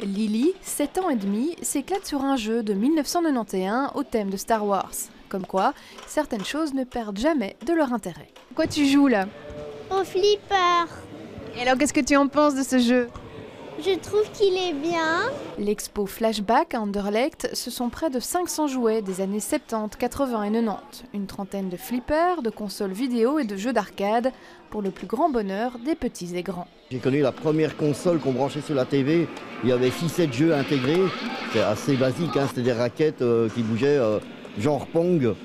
Lily, 7 ans et demi, s'éclate sur un jeu de 1991 au thème de Star Wars. Comme quoi, certaines choses ne perdent jamais de leur intérêt. Quoi tu joues là? Au flipper. Et alors qu'est-ce que tu en penses de ce jeu? Je trouve qu'il est bien. L'expo Flashback à Anderlecht, ce sont près de 500 jouets des années 70, 80 et 90. Une trentaine de flippers, de consoles vidéo et de jeux d'arcade, pour le plus grand bonheur des petits et grands. J'ai connu la première console qu'on branchait sur la TV. Il y avait 6-7 jeux intégrés. C'était assez basique, hein. C'était des raquettes qui bougeaient, genre Pong.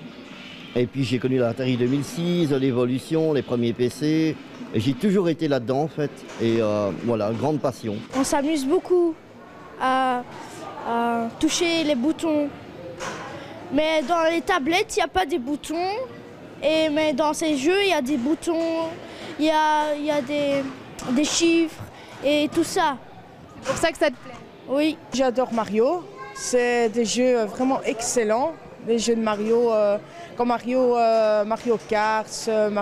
Et puis j'ai connu l'Atari 2006, l'évolution, les premiers PC. Et j'ai toujours été là-dedans en fait. Et voilà, grande passion. On s'amuse beaucoup à toucher les boutons. Mais dans les tablettes, il n'y a pas des boutons. Mais dans ces jeux, il y a des boutons, il y a des chiffres et tout ça. C'est pour ça que ça te plaît? Oui. J'adore Mario. C'est des jeux vraiment excellents. Des jeux de Mario comme Mario Kart, Super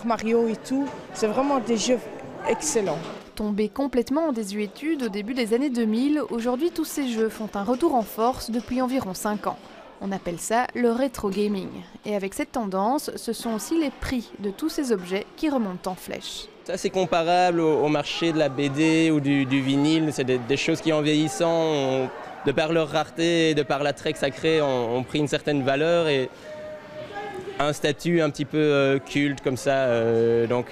Mario et tout. C'est vraiment des jeux excellents. Tombés complètement en désuétude au début des années 2000, aujourd'hui tous ces jeux font un retour en force depuis environ 5 ans. On appelle ça le rétro gaming. Et avec cette tendance, ce sont aussi les prix de tous ces objets qui remontent en flèche. Ça c'est comparable au marché de la BD ou du vinyle, c'est des choses qui en vieillissant, de par leur rareté et de par l'attrait que ça crée, ont pris une certaine valeur et un statut un petit peu culte comme ça. Donc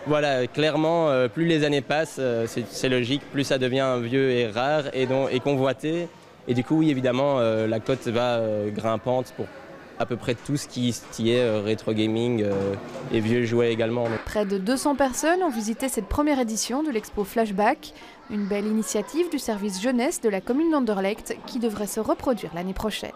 voilà, clairement, plus les années passent, c'est logique, plus ça devient vieux et rare et convoité. Et du coup, oui, évidemment, la cote va grimpante pour à peu près tout ce qui est rétro gaming et vieux jouets également. Près de 200 personnes ont visité cette première édition de l'expo Flashback, une belle initiative du service jeunesse de la commune d'Anderlecht qui devrait se reproduire l'année prochaine.